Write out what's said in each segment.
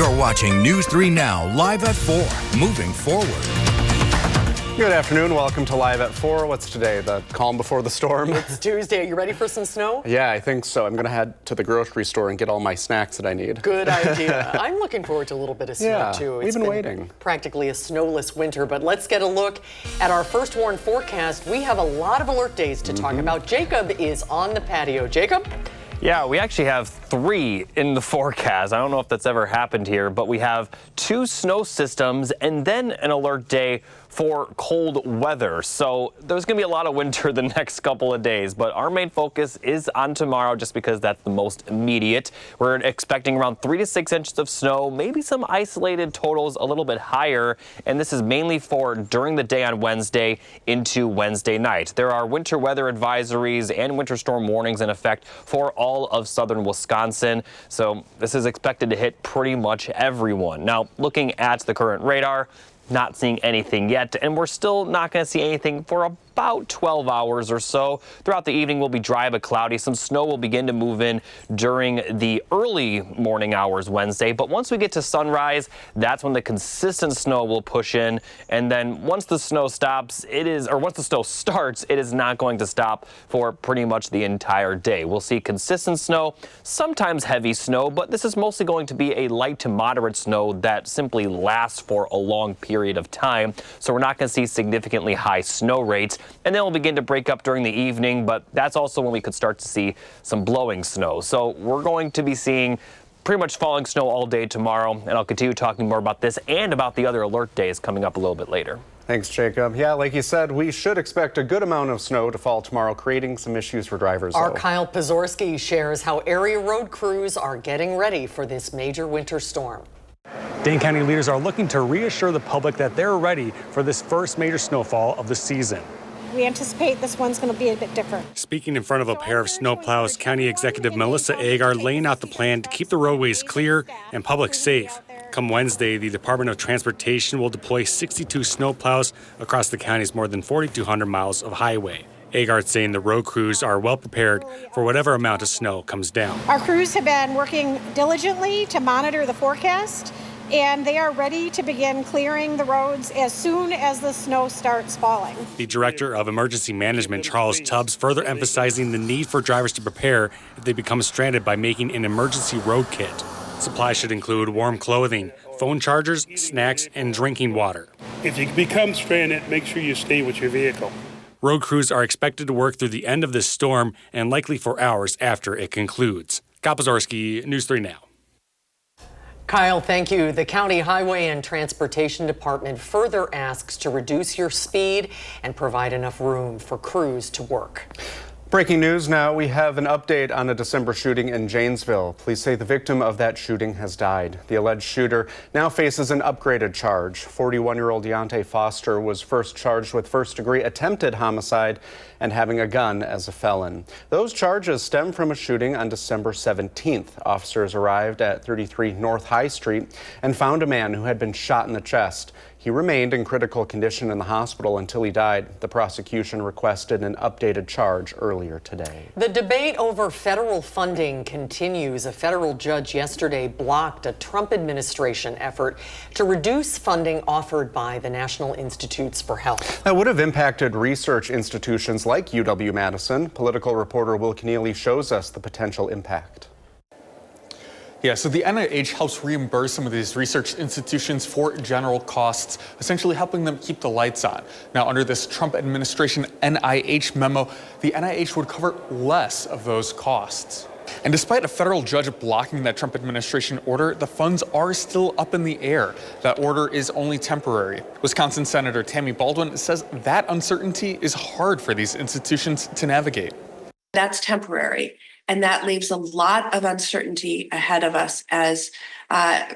You're watching News 3 Now, live at 4, moving forward. Good afternoon. Welcome to Live at 4. What's today? The calm before the storm? It's Tuesday. Are you ready for some snow? Yeah, I think so. I'm going to head to the grocery store and get all my snacks that I need. Good idea. I'm looking forward to a little bit of snow, too. We've been waiting. Practically a snowless winter, but let's get a look at our first warn forecast. We have a lot of alert days to talk about. Jacob is on the patio. Jacob? Yeah, we actually have 3 in the forecast. I don't know if that's ever happened here, but we have 2 snow systems and then an alert day for cold weather. So there's going to be a lot of winter the next couple of days, but our main focus is on tomorrow just because that's the most immediate. We're expecting around 3 to 6 inches of snow, maybe some isolated totals a little bit higher, and this is mainly for during the day on Wednesday into Wednesday night. There are winter weather advisories and winter storm warnings in effect for all of southern Wisconsin, so this is expected to hit pretty much everyone. Now, looking at the current radar, not seeing anything yet, and we're still not going to see anything for about 12 hours or so. Throughout the evening will be dry but cloudy. Some snow will begin to move in during the early morning hours Wednesday, but once we get to sunrise, that's when the consistent snow will push in, and then once the snow stops, once the snow starts, it is not going to stop for pretty much the entire day. We'll see consistent snow, sometimes heavy snow, but this is mostly going to be a light to moderate snow that simply lasts for a long period of time, so we're not going to see significantly high snow rates. And then we'll begin to break up during the evening, but that's also when we could start to see some blowing snow. So we're going to be seeing pretty much falling snow all day tomorrow, and I'll continue talking more about this and about the other alert days coming up a little bit later. Thanks, Jacob. Yeah, like you said, we should expect a good amount of snow to fall tomorrow, creating some issues for drivers. Our Kyle Pozorski shares how area road crews are getting ready for this major winter storm. Dane County leaders are looking to reassure the public that they're ready for this first major snowfall of the season. We anticipate this one's going to be a bit different. Speaking in front of a pair of snowplows, County Executive Melissa Agar laying out the plan to keep the roadways clear and public safe. Come Wednesday, the Department of Transportation will deploy 62 snowplows across the county's more than 4,200 miles of highway. Agar saying the road crews are well prepared for whatever amount of snow comes down. Our crews have been working diligently to monitor the forecast, and they are ready to begin clearing the roads as soon as the snow starts falling. The Director of Emergency Management, Charles Tubbs, further emphasizing the need for drivers to prepare if they become stranded by making an emergency road kit. Supplies should include warm clothing, phone chargers, snacks, and drinking water. If you become stranded, make sure you stay with your vehicle. Road crews are expected to work through the end of this storm and likely for hours after it concludes. Kyle Pozorski, News 3 Now. Kyle, thank you. The County Highway and Transportation Department further asks to reduce your speed and provide enough room for crews to work. Breaking news now, we have an update on a December shooting in Janesville. Police say the victim of that shooting has died. The alleged shooter now faces an upgraded charge. 41-year-old Deontay Foster was first charged with first-degree attempted homicide and having a gun as a felon. Those charges stem from a shooting on December 17th. Officers arrived at 33 North High Street and found a man who had been shot in the chest. He remained in critical condition in the hospital until he died. The prosecution requested an updated charge earlier today. The debate over federal funding continues. A federal judge yesterday blocked a Trump administration effort to reduce funding offered by the National Institutes for Health. That would have impacted research institutions like UW-Madison. Political reporter Will Keneally shows us the potential impact. Yeah, so the NIH helps reimburse some of these research institutions for general costs, essentially helping them keep the lights on. Now, under this Trump administration NIH memo, the NIH would cover less of those costs. And despite a federal judge blocking that Trump administration order, the funds are still up in the air. That order is only temporary. Wisconsin Senator Tammy Baldwin says that uncertainty is hard for these institutions to navigate. That's temporary. And that leaves a lot of uncertainty ahead of us as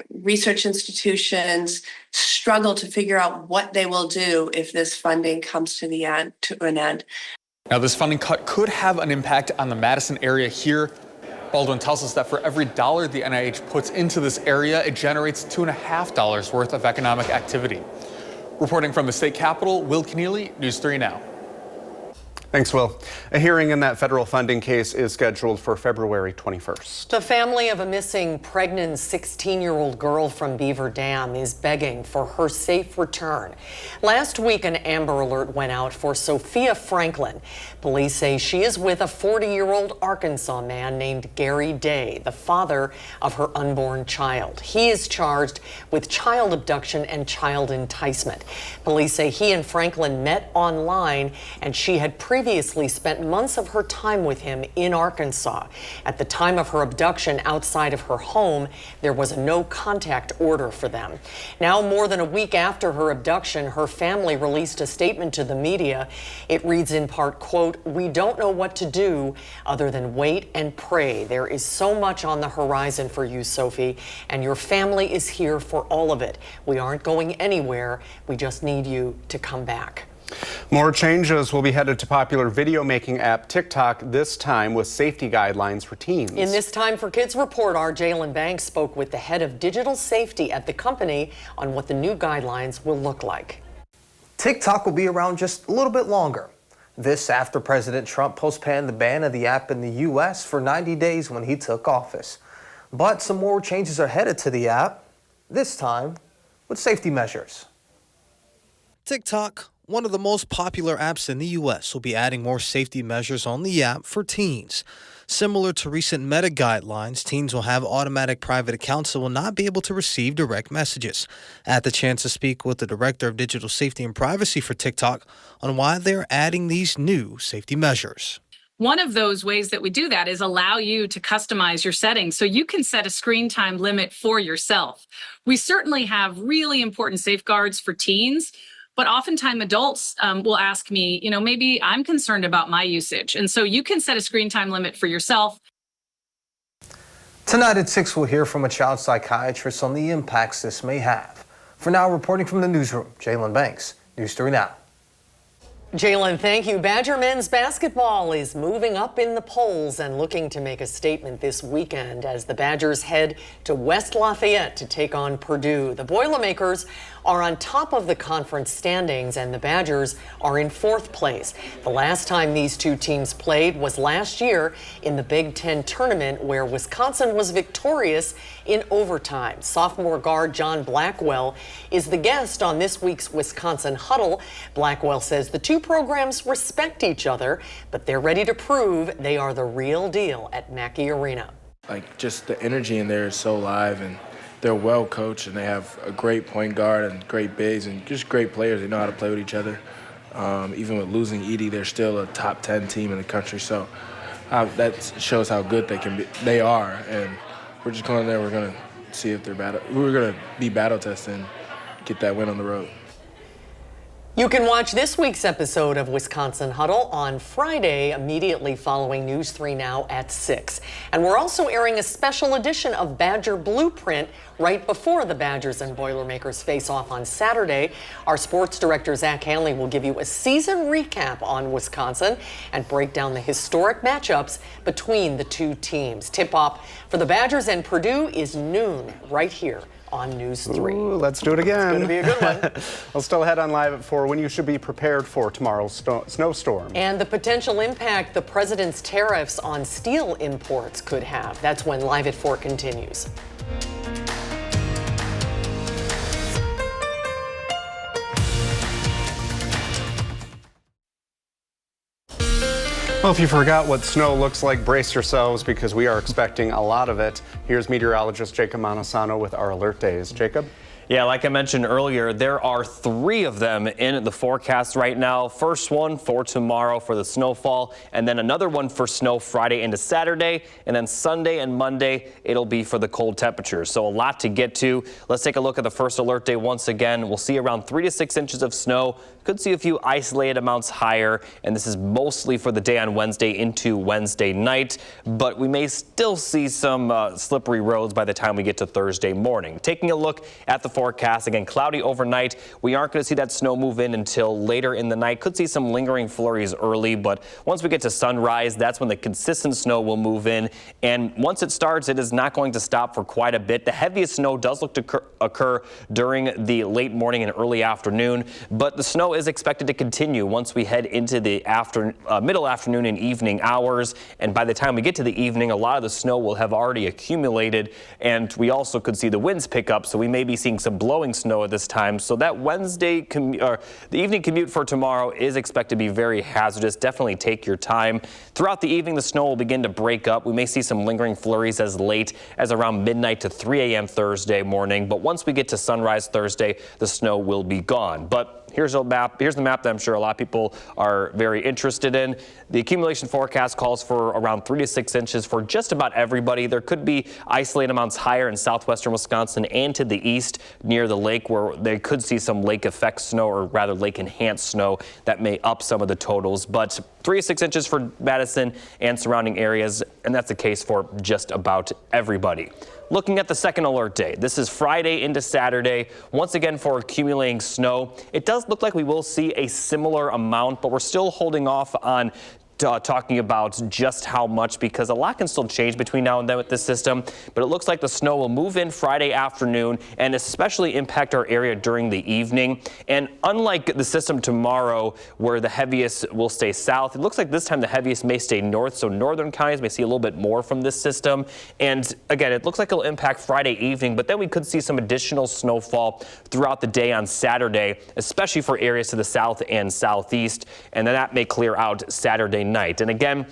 research institutions struggle to figure out what they will do if this funding comes to an end. Now, this funding cut could have an impact on the Madison area here. Baldwin tells us that for every dollar the NIH puts into this area, it generates $2.50 worth of economic activity. Reporting from the state capitol, Will Keneally, News 3 Now. Thanks, Will. A hearing in that federal funding case is scheduled for February 21st. The family of a missing pregnant 16-year-old girl from Beaver Dam is begging for her safe return. Last week, an Amber Alert went out for Sophia Franklin. Police say she is with a 40-year-old Arkansas man named Gary Day, the father of her unborn child. He is charged with child abduction and child enticement. Police say he and Franklin met online, and she had previously spent months of her time with him in Arkansas. At the time of her abduction outside of her home, there was a no contact order for them. Now, more than a week after her abduction, her family released a statement to the media. It reads in part, quote, "We don't know what to do other than wait and pray. There is so much on the horizon for you, Sophie, and your family is here for all of it. We aren't going anywhere. We just need you to come back." More changes will be headed to popular video making app TikTok, this time with safety guidelines for teens. In this Time for Kids report, our Jalen Banks spoke with the head of digital safety at the company on what the new guidelines will look like. TikTok will be around just a little bit longer. This after President Trump postponed the ban of the app in the U.S. for 90 days when he took office. But some more changes are headed to the app, this time with safety measures. TikTok, one of the most popular apps in the U.S., will be adding more safety measures on the app for teens. Similar to recent Meta guidelines, teens will have automatic private accounts and will not be able to receive direct messages. I had the chance to speak with the Director of Digital Safety and Privacy for TikTok on why they're adding these new safety measures. One of those ways that we do that is allow you to customize your settings so you can set a screen time limit for yourself. We certainly have really important safeguards for teens, but oftentimes adults will ask me, maybe I'm concerned about my usage. And so you can set a screen time limit for yourself. Tonight at 6, we'll hear from a child psychiatrist on the impacts this may have. For now, reporting from the newsroom, Jalen Banks, News 3 Now. Jalen, thank you. Badger men's basketball is moving up in the polls and looking to make a statement this weekend as the Badgers head to West Lafayette to take on Purdue. The Boilermakers are on top of the conference standings and the Badgers are in 4th place. The last time these two teams played was last year in the Big Ten tournament where Wisconsin was victorious in overtime. Sophomore guard John Blackwell is the guest on this week's Wisconsin Huddle. Blackwell says the two programs respect each other, but they're ready to prove they are the real deal at Mackey Arena. Just the energy in there is so live, and they're well coached, and they have a great point guard and great bigs and just great players. They know how to play with each other. Even with losing Edie, they're still a top 10 team in the country. So that shows how good they are, and we're just going there. We're going to see if they're we're going to be battle tested and get that win on the road. You can watch this week's episode of Wisconsin Huddle on Friday, immediately following News 3 Now at 6. And we're also airing a special edition of Badger Blueprint right before the Badgers and Boilermakers face off on Saturday. Our sports director, Zach Hanley, will give you a season recap on Wisconsin and break down the historic matchups between the two teams. Tip-off for the Badgers and Purdue is noon right here on News 3. Ooh, let's do it again. It's going to be a good one. We'll still head on live at 4 when you should be prepared for tomorrow's snowstorm. And the potential impact the president's tariffs on steel imports could have. That's when Live at 4 continues. Well, if you forgot what snow looks like, brace yourselves because we are expecting a lot of it. Here's meteorologist Jacob Montesano with our alert days. Jacob? Yeah, like I mentioned earlier, there are 3 of them in the forecast right now. First one for tomorrow for the snowfall, and then another one for snow Friday into Saturday, and then Sunday and Monday, it'll be for the cold temperatures. So a lot to get to. Let's take a look at the first alert day once again. We'll see around 3 to 6 inches of snow. Could see a few isolated amounts higher, and this is mostly for the day on Wednesday into Wednesday night, but we may still see some slippery roads by the time we get to Thursday morning. Taking a look at the forecast. Again, cloudy overnight. We aren't going to see that snow move in until later in the night. Could see some lingering flurries early, but once we get to sunrise, that's when the consistent snow will move in. And once it starts, it is not going to stop for quite a bit. The heaviest snow does look to occur during the late morning and early afternoon, but the snow is expected to continue once we head into the middle afternoon and evening hours. And by the time we get to the evening, a lot of the snow will have already accumulated, and we also could see the winds pick up, so we may be seeing some blowing snow at this time. So that Wednesday, the evening commute for tomorrow is expected to be very hazardous. Definitely take your time. Throughout the evening, the snow will begin to break up. We may see some lingering flurries as late as around midnight to 3 a.m. Thursday morning, but once we get to sunrise Thursday, the snow will be gone. But here's the map that I'm sure a lot of people are very interested in. The accumulation forecast calls for around 3 to 6 inches for just about everybody. There could be isolated amounts higher in southwestern Wisconsin and to the east near the lake, where they could see some lake effect snow, or rather lake enhanced snow, that may up some of the totals. But 3 to 6 inches for Madison and surrounding areas, and that's the case for just about everybody. Looking at the second alert day, this is Friday into Saturday. Once again, for accumulating snow, it does look like we will see a similar amount, but we're still holding off on talking about just how much, because a lot can still change between now and then with this system. But it looks like the snow will move in Friday afternoon and especially impact our area during the evening. And unlike the system tomorrow, where the heaviest will stay south, it looks like this time the heaviest may stay north. So northern counties may see a little bit more from this system. And again, it looks like it'll impact Friday evening, but then we could see some additional snowfall throughout the day on Saturday, especially for areas to the south and southeast. And then that may clear out Saturday night. And again,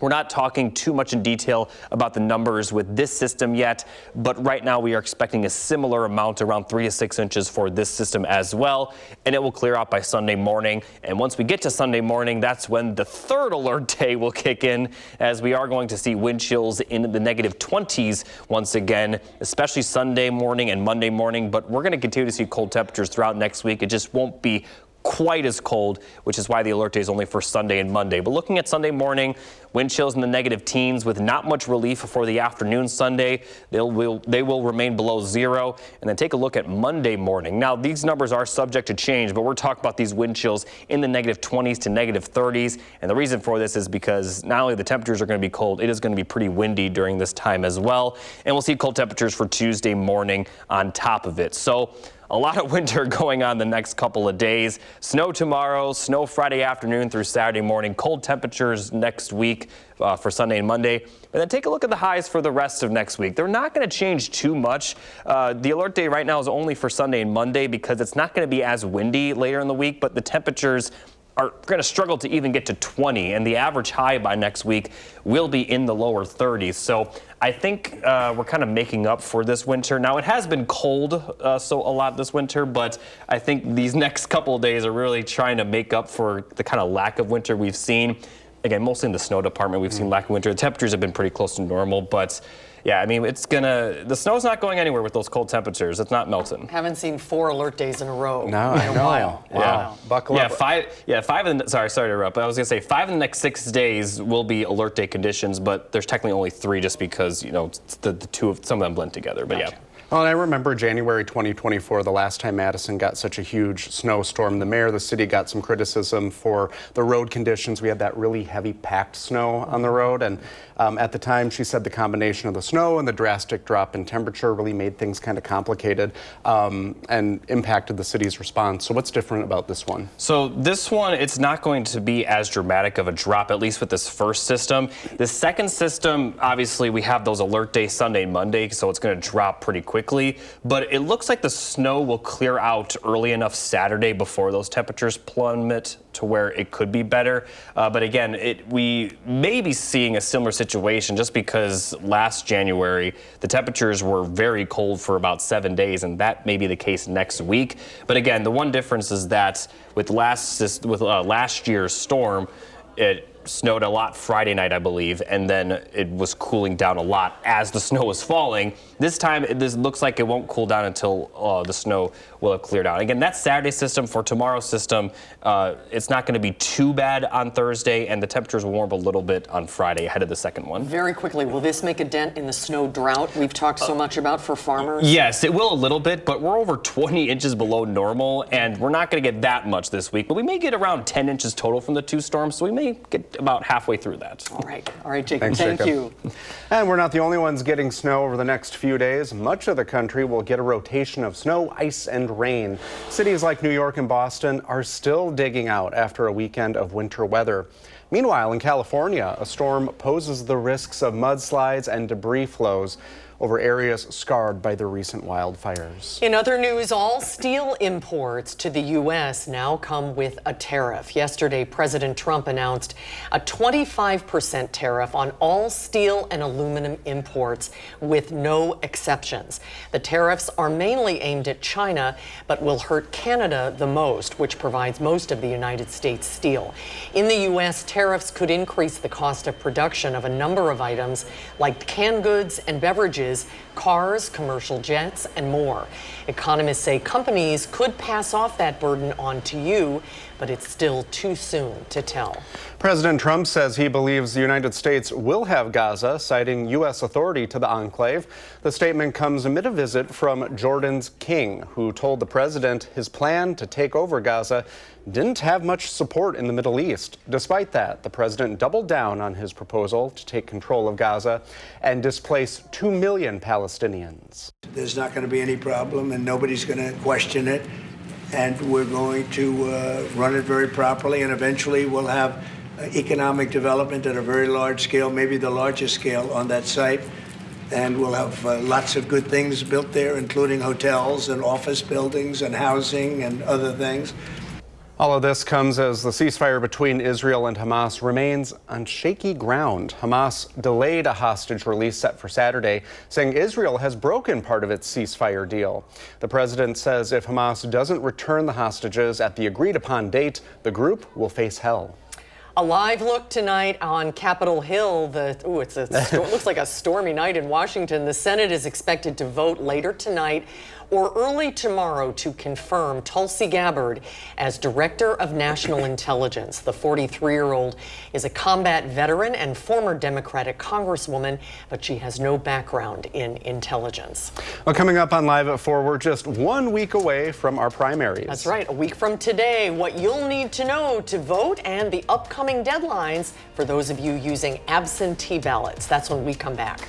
we're not talking too much in detail about the numbers with this system yet, but right now we are expecting a similar amount, around 3 to 6 inches for this system as well, and it will clear out by Sunday morning. And once we get to Sunday morning, that's when the third alert day will kick in, as we are going to see wind chills in the -20s once again, especially Sunday morning and Monday morning. But we're going to continue to see cold temperatures throughout next week. It just won't be quite as cold, which is why the alert day is only for Sunday and Monday. But looking at Sunday morning, wind chills in the -teens with not much relief for the afternoon Sunday. They will remain below zero. And then take a look at Monday morning. Now, these numbers are subject to change, but we're talking about these wind chills in the -20s to -30s. And the reason for this is because not only the temperatures are going to be cold, it is going to be pretty windy during this time as well. And we'll see cold temperatures for Tuesday morning on top of it. So a lot of winter going on the next couple of days. Snow tomorrow, snow Friday afternoon through Saturday morning, cold temperatures next week for Sunday and Monday. But then take a look at the highs for the rest of next week. They're not going to change too much. The alert day right now is only for Sunday and Monday because it's not going to be as windy later in the week, but the temperatures are going to struggle to even get to 20, and the average high by next week will be in the lower 30s. So I think we're kind of making up for this winter. Now, it has been cold a lot this winter, but I think these next couple of days are really trying to make up for the kind of lack of winter we've seen. Again, mostly in the snow department, we've seen lack of winter. The temperatures have been pretty close to normal, but yeah, I mean, the snow's not going anywhere with those cold temperatures. It's not melting. Haven't seen 4 alert days in a row. No, I know. Wow. Yeah. Buckle up. Five of the, sorry to interrupt, but I was going to say 5 of the next 6 days will be alert day conditions, but there's technically only 3 just because, you know, the two of some of them blend together. But Gotcha. Yeah. Well, and I remember January 2024, the last time Madison got such a huge snowstorm. The mayor of the city got some criticism for the road conditions. We had that really heavy packed snow on the road. And at the time, she said the combination of the snow and the drastic drop in temperature really made things kind of complicated and impacted the city's response. So what's different about this one? So this one, it's not going to be as dramatic of a drop, at least with this first system. The second system, obviously, we have those alert days Sunday and Monday, so it's going to drop pretty quickly. But it looks like the snow will clear out early enough Saturday before those temperatures plummet to where it could be better. But again, we may be seeing a similar situation just because last January, the temperatures were very cold for about 7 days, and that may be the case next week. But again, the one difference is that with last year's storm, it snowed a lot Friday night, I believe, and then it was cooling down a lot as the snow was falling. This time, this looks like it won't cool down until the snow will have cleared out. Again, that's Saturday's system. For tomorrow's system, it's not going to be too bad on Thursday, and the temperatures will warm up a little bit on Friday ahead of the second one. Very quickly, will this make a dent in the snow drought we've talked so much about for farmers? Yes, it will a little bit, but we're over 20 inches below normal, and we're not going to get that much this week, but we may get around 10 inches total from the two storms, so we may get about halfway through that. All right, Jacob, Thanks, thank Jacob. you. And we're not the only ones getting snow over the next few days. Much of the country will get a rotation of snow, ice, and rain. Cities like New York and Boston are still digging out after a weekend of winter weather. Meanwhile, in California, a storm poses the risks of mudslides and debris flows over areas scarred by the recent wildfires. In other news, all steel imports to the U.S. now come with a tariff. Yesterday, President Trump announced a 25% tariff on all steel and aluminum imports with no exceptions. The tariffs are mainly aimed at China, but will hurt Canada the most, which provides most of the United States steel. In the U.S., tariffs could increase the cost of production of a number of items like canned goods and beverages, cars, commercial jets, and more. Economists say companies could pass off that burden on to you, but it's still too soon to tell. President Trump says he believes the United States will have Gaza, citing U.S. authority to the enclave. The statement comes amid a visit from Jordan's king, who told the president his plan to take over Gaza didn't have much support in the Middle East. Despite that, the president doubled down on his proposal to take control of Gaza and displace 2 million Palestinians. There's not going to be any problem, and nobody's going to question it. And we're going to run it very properly, and eventually we'll have economic development at a very large scale, maybe the largest scale on that site. And we'll have lots of good things built there, including hotels and office buildings and housing and other things. All of this comes as the ceasefire between Israel and Hamas remains on shaky ground. Hamas delayed a hostage release set for Saturday, saying Israel has broken part of its ceasefire deal. The president says if Hamas doesn't return the hostages at the agreed-upon date, the group will face hell. A live look tonight on Capitol Hill. It looks like a stormy night in Washington. The Senate is expected to vote later tonight or early tomorrow to confirm Tulsi Gabbard as Director of National Intelligence. The 43-year-old is a combat veteran and former Democratic Congresswoman, but she has no background in intelligence. Well, coming up on Live at 4, we're just 1 week away from our primaries. That's right, a week from today, what you'll need to know to vote and the upcoming deadlines for those of you using absentee ballots. That's when we come back.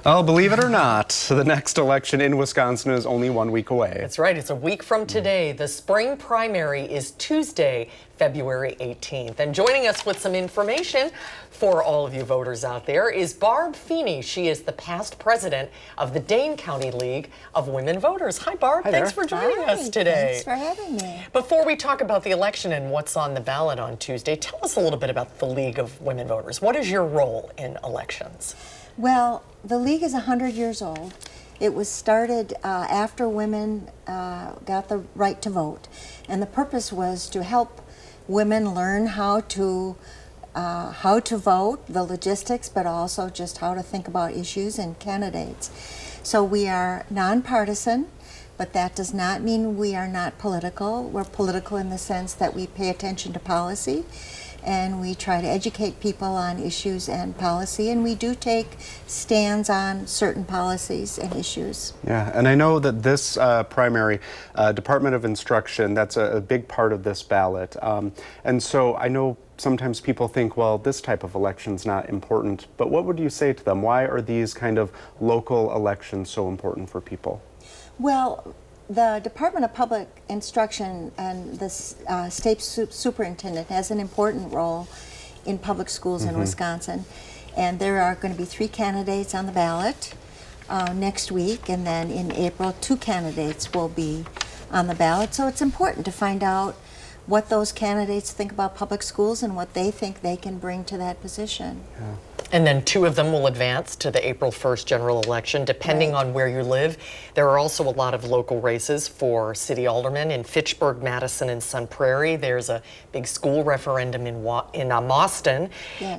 Well, believe it or not, the next election in Wisconsin is only 1 week away. That's right. It's a week from today. The spring primary is Tuesday, February 18th. And joining us with some information for all of you voters out there is Barb Feeney. She is the past president of the Dane County League of Women Voters. Hi, Barb. Hi Thanks there. for joining us today. Thanks for having me. Before we talk about the election and what's on the ballot on Tuesday, tell us a little bit about the League of Women Voters. What is your role in elections? Well, the League is 100 years old. It was started after women got the right to vote. And the purpose was to help women learn how to vote, the logistics, but also just how to think about issues and candidates. So we are nonpartisan, but that does not mean we are not political. We're political in the sense that we pay attention to policy, and we try to educate people on issues and policy, and we do take stands on certain policies and issues. Yeah, and I know that this primary, Department of Instruction, that's a big part of this ballot. And so I know sometimes people think, well, this type of election's not important, but what would you say to them? Why are these kind of local elections so important for people? Well, the Department of Public Instruction and the state superintendent has an important role in public schools in Wisconsin. And there are going to be 3 candidates on the ballot next week, and then in April 2 candidates will be on the ballot. So it's important to find out what those candidates think about public schools and what they think they can bring to that position. Yeah. And then 2 of them will advance to the April 1st general election, depending on where you live. There are also a lot of local races for city aldermen in Fitchburg, Madison, and Sun Prairie. There's a big school referendum in Boston,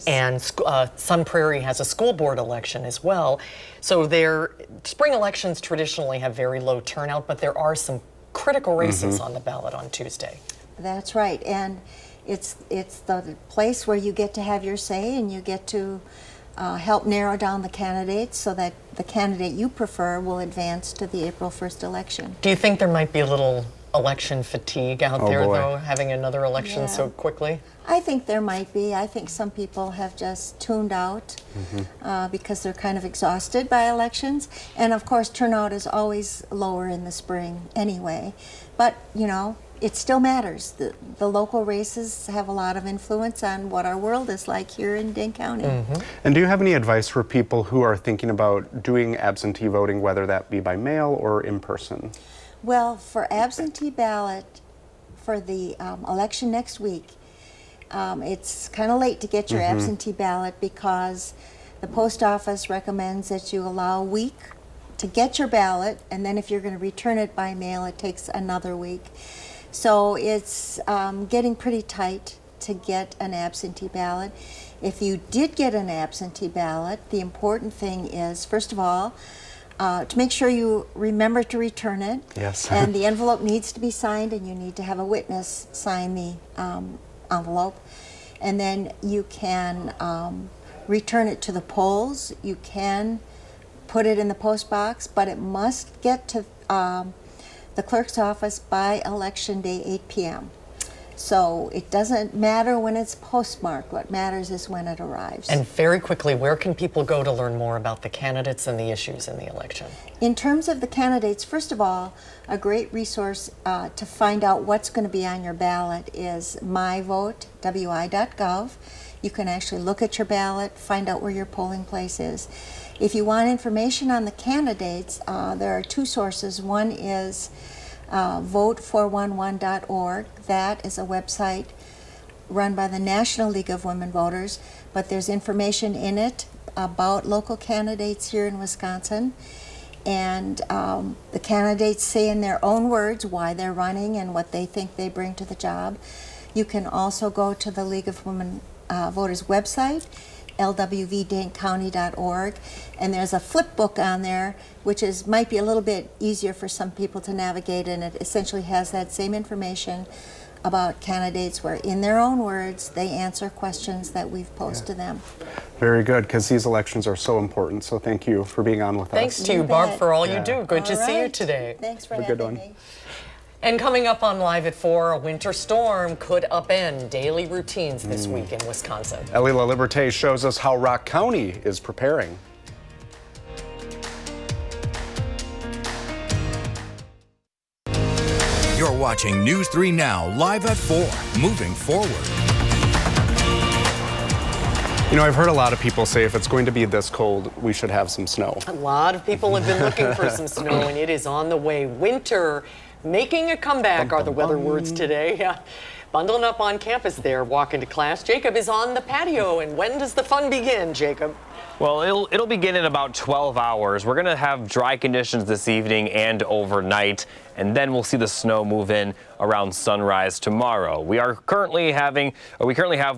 and Sun Prairie has a school board election as well. So their spring elections traditionally have very low turnout, but there are some critical races on the ballot on Tuesday. That's right, and it's the place where you get to have your say and you get to help narrow down the candidates so that the candidate you prefer will advance to the April 1st election. Do you think there might be a little election fatigue out there, though, having another election so quickly? I think there might be. I think some people have just tuned out because they're kind of exhausted by elections. And of course, turnout is always lower in the spring anyway. But, you know, it still matters. The local races have a lot of influence on what our world is like here in Dane County. And do you have any advice for people who are thinking about doing absentee voting, whether that be by mail or in person? Well, for absentee ballot for the election next week, it's kind of late to get your absentee ballot because the post office recommends that you allow a week to get your ballot, and then if you're going to return it by mail, it takes another week. So it's getting pretty tight to get an absentee ballot. If you did get an absentee ballot, the important thing is, first of all, to make sure you remember to return it. Yes. And the envelope needs to be signed, and you need to have a witness sign the envelope. And then you can return it to the polls. You can put it in the post box, but it must get to the clerk's office by election day 8 p.m. So it doesn't matter when it's postmarked. What matters is when it arrives. And very quickly, where can people go to learn more about the candidates and the issues in the election? In terms of the candidates, first of all, a great resource to find out what's going to be on your ballot is myvote.wi.gov. You can actually look at your ballot, find out where your polling place is. If you want information on the candidates, there are 2 sources. One is vote411.org. That is a website run by the National League of Women Voters, but there's information in it about local candidates here in Wisconsin. And the candidates say in their own words why they're running and what they think they bring to the job. You can also go to the League of Women Voters website, lwvdanecounty.org, and there's a flip book on there which might be a little bit easier for some people to navigate, and it essentially has that same information about candidates where in their own words they answer questions that we've posed to them. Very good, because these elections are so important, so thank you for being on with us. Thanks to you, Barb, for all you do. Good to see you today. Thanks for having having a good one. me. And coming up on Live at 4, a winter storm could upend daily routines this week in Wisconsin. Ellie LaLiberte shows us how Rock County is preparing. You're watching News 3 Now, live at 4, moving forward. You know, I've heard a lot of people say if it's going to be this cold, we should have some snow. A lot of people have been looking for some snow, and it is on the way. Winter making a comeback are the weather words today. Yeah. Bundling up on campus there, walking to class. Jacob is on the patio, and when does the fun begin, Jacob? Well, it'll begin in about 12 hours. We're going to have dry conditions this evening and overnight, and then we'll see the snow move in around sunrise tomorrow. We currently have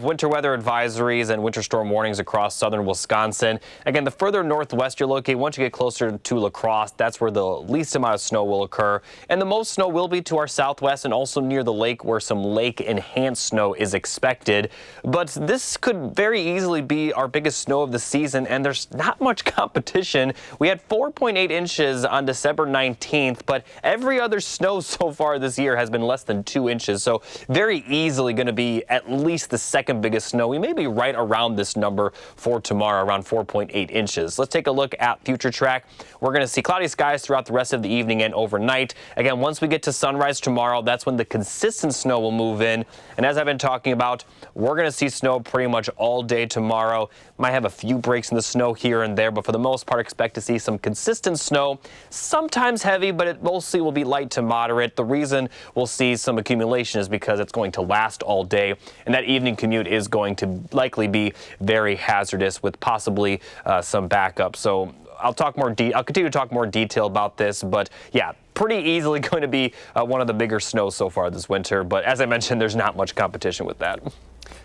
winter weather advisories and winter storm warnings across southern Wisconsin. Again, the further northwest you locate, once you get closer to La Crosse, that's where the least amount of snow will occur. And the most snow will be to our southwest and also near the lake, where some lake-enhanced snow is expected. But this could very easily be our biggest snow of the season, and there's not much competition. We had 4.8 inches on December 19th, but every other snow so far this year has been less than 2 inches, so very easily going to be at least the second biggest snow. We may be right around this number for tomorrow, around 4.8 inches. Let's take a look at future track. We're going to see cloudy skies throughout the rest of the evening and overnight. Again, once we get to sunrise tomorrow, that's when the consistent snow will move in. And as I've been talking about, we're going to see snow pretty much all day tomorrow. Might have a few breaks breaks in the snow here and there, but for the most part, expect to see some consistent snow, sometimes heavy, but it mostly will be light to moderate. The reason we'll see some accumulation is because it's going to last all day, and that evening commute is going to likely be very hazardous with possibly some backup. So I'll continue to talk more detail about this, but yeah, pretty easily going to be one of the bigger snows so far this winter. But as I mentioned, there's not much competition with that.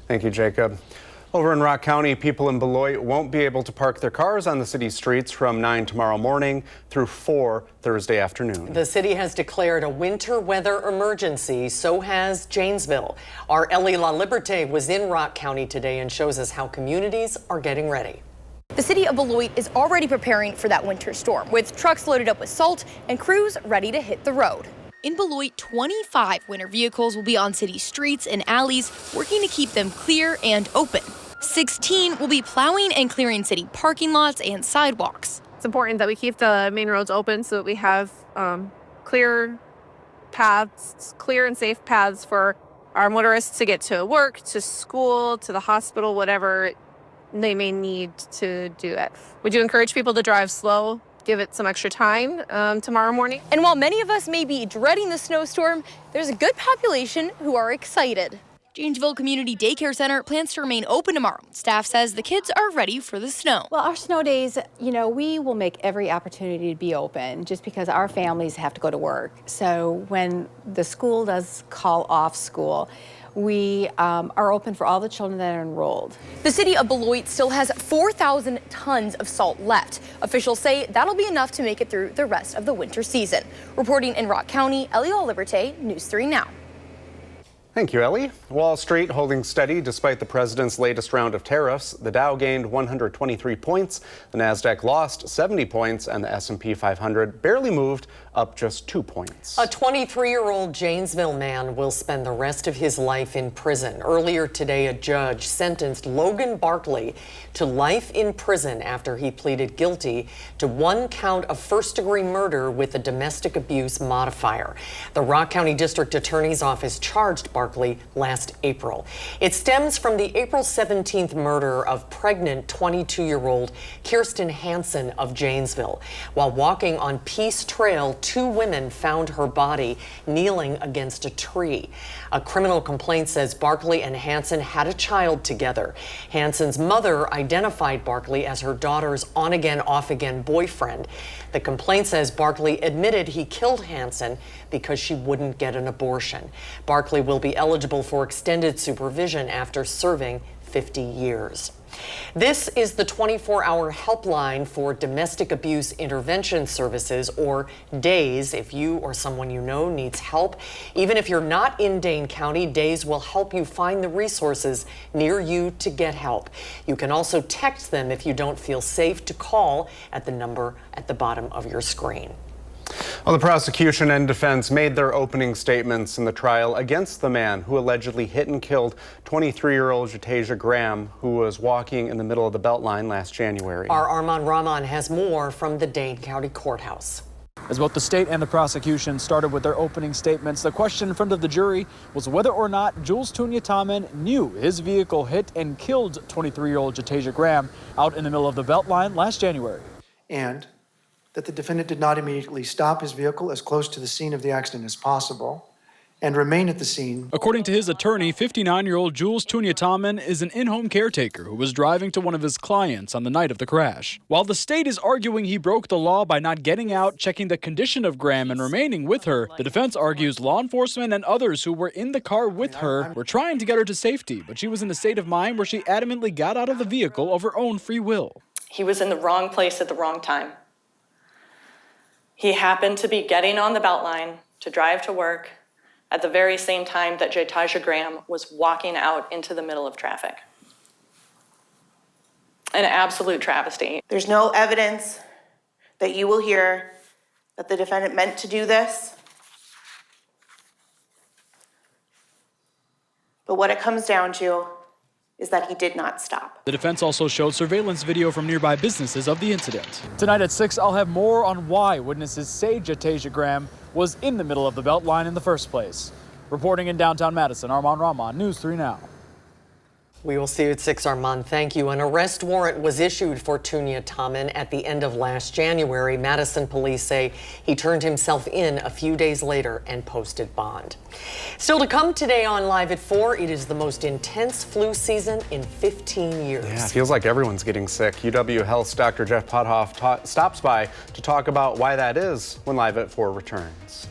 Thank you, Jacob. Over in Rock County, people in Beloit won't be able to park their cars on the city streets from 9 tomorrow morning through 4 Thursday afternoon. The city has declared a winter weather emergency. So has Janesville. Our Ellie La Liberté was in Rock County today and shows us how communities are getting ready. The city of Beloit is already preparing for that winter storm, with trucks loaded up with salt and crews ready to hit the road. In Beloit, 25 winter vehicles will be on city streets and alleys, working to keep them clear and open. 16 will be plowing and clearing city parking lots and sidewalks. It's important that we keep the main roads open so that we have clear paths, clear and safe paths for our motorists to get to work, to school, to the hospital, whatever they may need to do it. Would you encourage people to drive slow, give it some extra time tomorrow morning? And while many of us may be dreading the snowstorm, there's a good population who are excited. Janesville Community Daycare Center plans to remain open tomorrow. Staff says the kids are ready for the snow. Well, our snow days, we will make every opportunity to be open just because our families have to go to work. So when the school does call off school, we are open for all the children that are enrolled. The city of Beloit still has 4,000 tons of salt left. Officials say that'll be enough to make it through the rest of the winter season. Reporting in Rock County, Ellie La Liberté, News 3 Now. Thank you, Ellie. Wall Street holding steady despite the president's latest round of tariffs. The Dow gained 123 points, the Nasdaq lost 70 points, and the S&P 500 barely moved, up just 2 points. A 23-year-old Janesville man will spend the rest of his life in prison. Earlier today, a judge sentenced Logan Barkley to life in prison after he pleaded guilty to 1 count of first-degree murder with a domestic abuse modifier. The Rock County District Attorney's Office charged Barkley last April. It stems from the April 17th murder of pregnant 22-year-old Kirsten Hansen of Janesville. While walking on Peace Trail, 2 women found her body kneeling against a tree. A criminal complaint says Barkley and Hansen had a child together. Hansen's mother identified Barkley as her daughter's on-again, off-again boyfriend. The complaint says Barkley admitted he killed Hansen because she wouldn't get an abortion. Barkley will be eligible for extended supervision after serving 50 years. This is the 24-hour helpline for Domestic Abuse Intervention Services, or DAYS. If you or someone you know needs help, even if you're not in Dane County, DAYS will help you find the resources near you to get help. You can also text them if you don't feel safe to call at the number at the bottom of your screen. Well, the prosecution and defense made their opening statements in the trial against the man who allegedly hit and killed 23-year-old Jatasia Graham, who was walking in the middle of the Beltline last January. Our Armand Rahman has more from the Dane County Courthouse. As both the state and the prosecution started with their opening statements, the question in front of the jury was whether or not Jules Tunya-Taman knew his vehicle hit and killed 23-year-old Jatasia Graham out in the middle of the Beltline last January. And that the defendant did not immediately stop his vehicle as close to the scene of the accident as possible and remain at the scene. According to his attorney, 59-year-old Jules Tunya-Taman is an in-home caretaker who was driving to one of his clients on the night of the crash. While the state is arguing he broke the law by not getting out, checking the condition of Graham, and remaining with her, the defense argues law enforcement and others who were in the car with her were trying to get her to safety, but she was in a state of mind where she adamantly got out of the vehicle of her own free will. He was in the wrong place at the wrong time. He happened to be getting on the Beltline to drive to work at the very same time that Jatasia Graham was walking out into the middle of traffic. An absolute travesty. There's no evidence that you will hear that the defendant meant to do this. But what it comes down to is that he did not stop. The defense also showed surveillance video from nearby businesses of the incident. Tonight at 6, I'll have more on why witnesses say Jatasia Graham was in the middle of the Beltline in the first place. Reporting in downtown Madison, Armand Rahman, News 3 Now. We will see you at 6, Armand. Thank you. An arrest warrant was issued for Tunyatammen at the end of last January. Madison police say he turned himself in a few days later and posted bond. Still to come today on Live at 4, it is the most intense flu season in 15 years. Yeah, it feels like everyone's getting sick. UW Health's Dr. Jeff Pothoff stops by to talk about why that is when Live at 4 returns.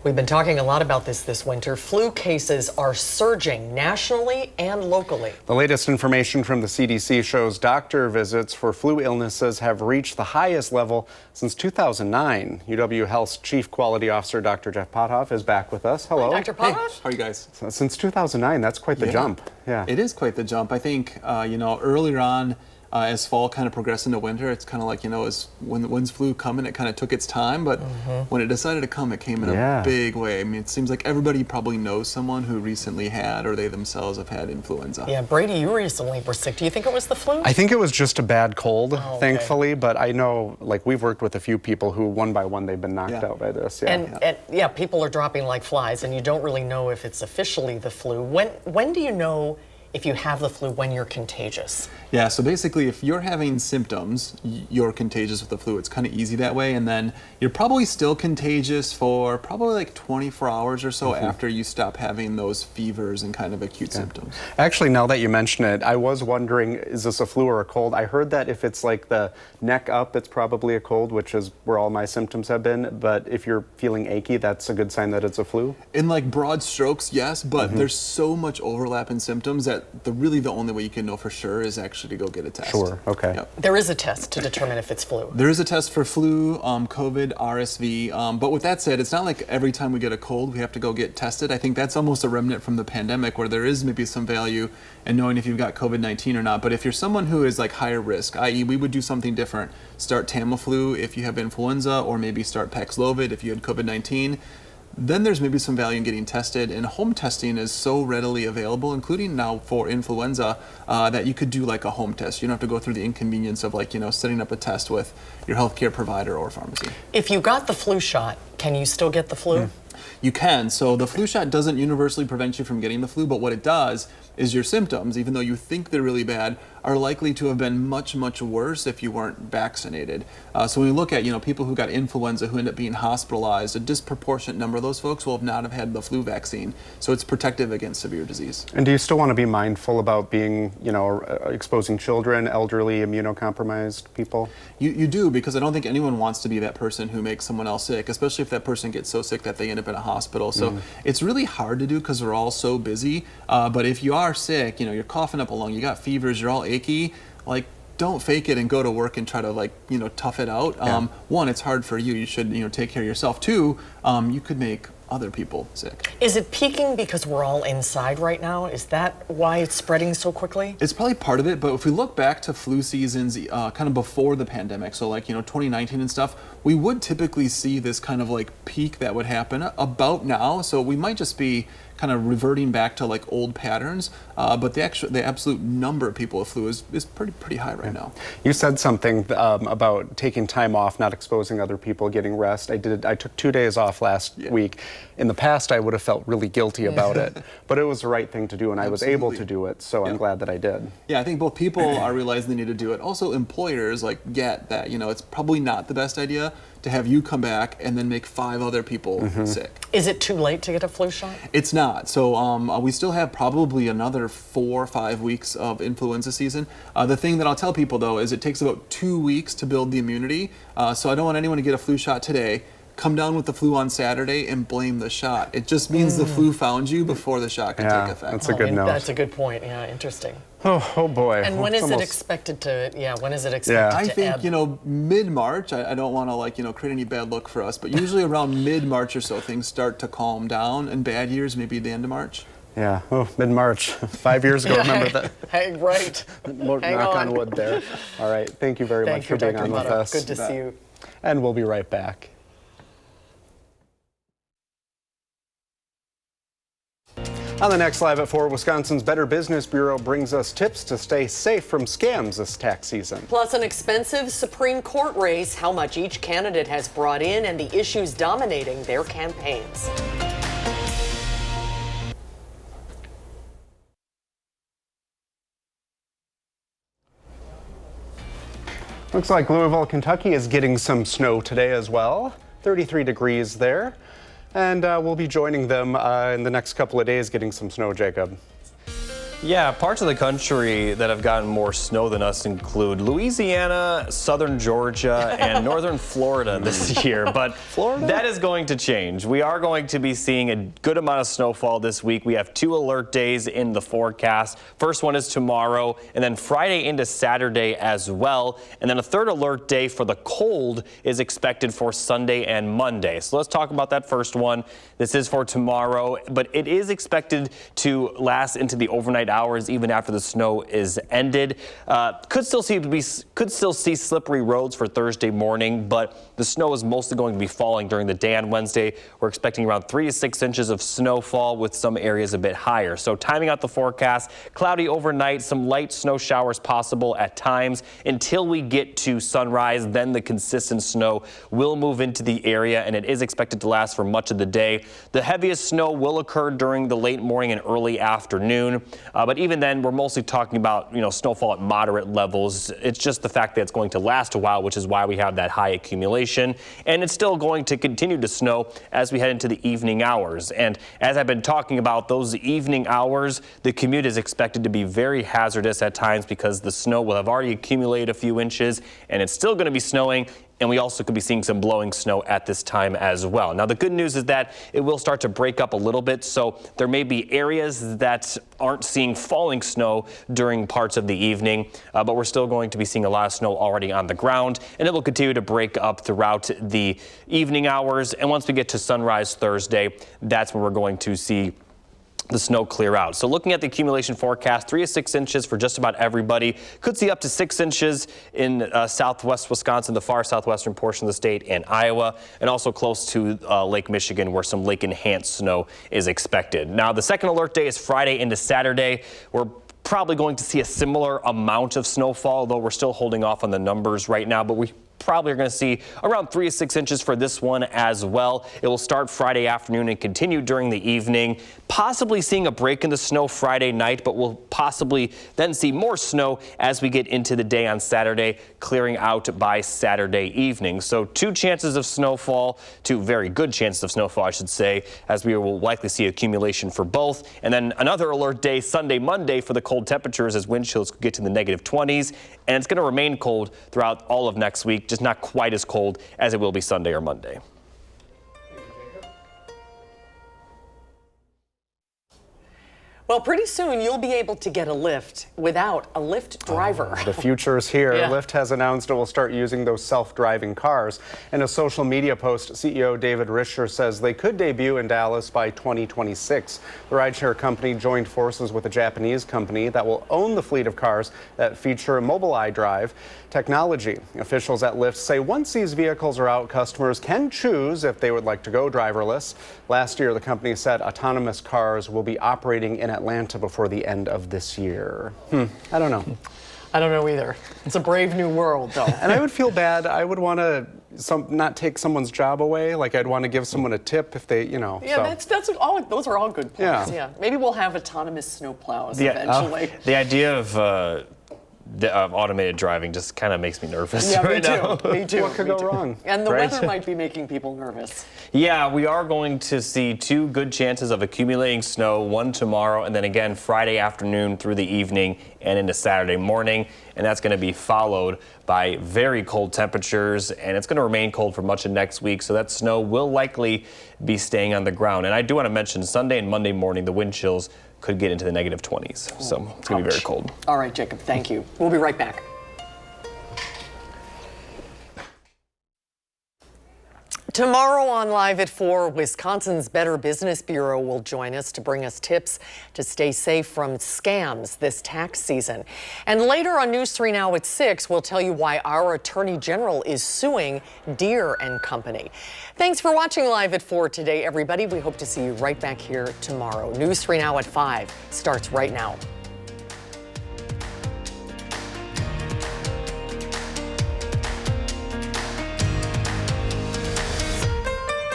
We've been talking a lot about this winter. Flu cases are surging nationally and locally. The latest information from the CDC shows doctor visits for flu illnesses have reached the highest level since 2009. UW Health's Chief Quality Officer, Dr. Jeff Pothoff, is back with us. Hello. Hi, Dr. Pothoff. Hey, how are you guys? Since 2009, that's quite the jump. Yeah. It is quite the jump. I think, earlier on, as fall kind of progressed into winter, it's kind of like, as when's flu coming, it kind of took its time, but when it decided to come, it came in a big way. I mean, it seems like everybody probably knows someone who recently had, or they themselves have had influenza. Yeah, Brady, you recently were sick. Do you think it was the flu? I think it was just a bad cold, thankfully, but I know, we've worked with a few people who, one by one, they've been knocked out by this. And people are dropping like flies, and you don't really know if it's officially the flu. When do you know if you have the flu, when you're contagious? Yeah, so basically if you're having symptoms, you're contagious with the flu. It's kind of easy that way, and then you're probably still contagious for probably like 24 hours or so after you stop having those fevers and kind of acute symptoms. Actually, now that you mention it, I was wondering, is this a flu or a cold? I heard that if it's like the neck up, it's probably a cold, which is where all my symptoms have been, but if you're feeling achy, that's a good sign that it's a flu? In like broad strokes, yes, but there's so much overlap in symptoms that really the only way you can know for sure is actually to go get a test. Sure, okay. Yep. There is a test to determine if it's flu. There is a test for flu, COVID, RSV, but with that said, it's not like every time we get a cold we have to go get tested. I think that's almost a remnant from the pandemic where there is maybe some value in knowing if you've got COVID-19 or not. But if you're someone who is like higher risk, i.e. we would do something different, start Tamiflu if you have influenza, or maybe start Paxlovid if you had COVID-19, then there's maybe some value in getting tested, and home testing is so readily available, including now for influenza, that you could do like a home test. You don't have to go through the inconvenience of setting up a test with your healthcare provider or pharmacy. If you got the flu shot, can you still get the flu? You can. So the flu shot doesn't universally prevent you from getting the flu, but what it does is your symptoms, even though you think they're really bad, are likely to have been much, much worse if you weren't vaccinated. So when we look at, people who got influenza who end up being hospitalized, a disproportionate number of those folks will not have had the flu vaccine. So it's protective against severe disease. And do you still want to be mindful about being, exposing children, elderly, immunocompromised people? You do, because I don't think anyone wants to be that person who makes someone else sick, especially if that person gets so sick that they end up in a hospital. So it's really hard to do because we're all so busy. But if you are sick, you're coughing up a lung, you got fevers, you're all achy, don't fake it and go to work and try to tough it out. One, it's hard for you. You should take care of yourself. Two, you could make other people sick. Is it peaking because we're all inside right now? Is that why it's spreading so quickly? It's probably part of it, but if we look back to flu seasons kind of before the pandemic, so 2019 and stuff, we would typically see this kind of peak that would happen about now. So we might just be kind of reverting back to old patterns, but the absolute number of people with flu is pretty high right now. You said something about taking time off, not exposing other people, getting rest. I took 2 days off last week. In the past, I would have felt really guilty about it, but it was the right thing to do, and I was able to do it, so I'm glad that I did. Yeah, I think both people are realizing they need to do it. Also, employers get that, it's probably not the best idea to have you come back and then make 5 other people sick. Is it too late to get a flu shot? It's not. So we still have probably another 4 or 5 weeks of influenza season. The thing that I'll tell people, though, is it takes about 2 weeks to build the immunity. So I don't want anyone to get a flu shot today, come down with the flu on Saturday, and blame the shot. It just means the flu found you before the shot can take effect. That's a good note. That's a good point. Yeah, interesting. Oh boy. And when is it expected to? Yeah, when is it expected I to think ebb? mid-March. I don't want to create any bad look for us, but usually around mid-March or so things start to calm down. In bad years, maybe the end of March. Yeah. Oh, mid-March. 5 years ago. Remember that? Hey, right. Knock on wood there. All right. Thank you very much for being on with us. Good to see you. And we'll be right back. On the next Live at 4, Wisconsin's Better Business Bureau brings us tips to stay safe from scams this tax season. Plus, an expensive Supreme Court race, how much each candidate has brought in, and the issues dominating their campaigns. Looks like Louisville, Kentucky is getting some snow today as well. 33 degrees there. And we'll be joining them in the next couple of days getting some snow, Jacob. Yeah, parts of the country that have gotten more snow than us include Louisiana, southern Georgia, and northern Florida this year. But that is going to change. We are going to be seeing a good amount of snowfall this week. We have 2 alert days in the forecast. First one is tomorrow, and then Friday into Saturday as well. And then a 3rd alert day for the cold is expected for Sunday and Monday. So let's talk about that first one. This is for tomorrow, but it is expected to last into the overnight hours even after the snow is ended. Could still see slippery roads for Thursday morning, but the snow is mostly going to be falling during the day on Wednesday. We're expecting around 3 to 6 inches of snowfall with some areas a bit higher. So timing out the forecast, cloudy overnight, some light snow showers possible at times until we get to sunrise. Then the consistent snow will move into the area, and it is expected to last for much of the day. The heaviest snow will occur during the late morning and early afternoon. But even then, we're mostly talking about, snowfall at moderate levels. It's just the fact that it's going to last a while, which is why we have that high accumulation. And it's still going to continue to snow as we head into the evening hours. And as I've been talking about, those evening hours, the commute is expected to be very hazardous at times because the snow will have already accumulated a few inches, and it's still going to be snowing. And we also could be seeing some blowing snow at this time as well. Now, the good news is that it will start to break up a little bit, so there may be areas that aren't seeing falling snow during parts of the evening, but we're still going to be seeing a lot of snow already on the ground, and it will continue to break up throughout the evening hours. And once we get to sunrise Thursday, that's when we're going to see the snow clear out. So looking at the accumulation forecast, 3 to 6 inches for just about everybody. Could see up to 6 inches in southwest Wisconsin, the far southwestern portion of the state, and Iowa, and also close to Lake Michigan, where some lake enhanced snow is expected. Now, the second alert day is Friday into Saturday. We're probably going to see a similar amount of snowfall, although we're still holding off on the numbers right now, but we probably are going to see around 3 to 6 inches for this one as well. It will start Friday afternoon and continue during the evening, possibly seeing a break in the snow Friday night, but we'll possibly then see more snow as we get into the day on Saturday, clearing out by Saturday evening. So 2 chances of snowfall, 2 very good chances of snowfall, I should say, as we will likely see accumulation for both. And then another alert day Sunday, Monday for the cold temperatures as wind chills could get to the negative 20s. And it's going to remain cold throughout all of next week, just not quite as cold as it will be Sunday or Monday. Well, pretty soon you'll be able to get a lift without a Lyft driver. The future is here. Yeah. Lyft has announced it will start using those self-driving cars. In a social media post, CEO David Risher says they could debut in Dallas by 2026. The rideshare company joined forces with a Japanese company that will own the fleet of cars that feature Mobileye Drive technology. Officials at Lyft say once these vehicles are out, customers can choose if they would like to go driverless. Last year, the company said autonomous cars will be operating in Atlanta before the end of this year. I don't know. I don't know either. It's a brave new world, though. And I would feel bad. I would want to not take someone's job away. Like I'd want to give someone a tip if they, Yeah, so. that's all. Those are all good points. Yeah. Maybe we'll have autonomous snowplows eventually. The idea of automated driving just kind of makes me nervous Yeah, right now. Me too. What could go wrong? And the Right? weather might be making people nervous. Yeah, we are going to see 2 good chances of accumulating snow, one tomorrow and then again Friday afternoon through the evening and into Saturday morning. And that's going to be followed by very cold temperatures, and it's going to remain cold for much of next week. So that snow will likely be staying on the ground. And I do want to mention Sunday and Monday morning, the wind chills could get into the negative 20s. So it's going to be very cold. All right, Jacob, thank you. We'll be right back. Tomorrow on Live at 4, Wisconsin's Better Business Bureau will join us to bring us tips to stay safe from scams this tax season. And later on News 3 Now at 6, we'll tell you why our Attorney General is suing Deere & Company. Thanks for watching Live at 4 today, everybody. We hope to see you right back here tomorrow. News 3 Now at 5 starts right now.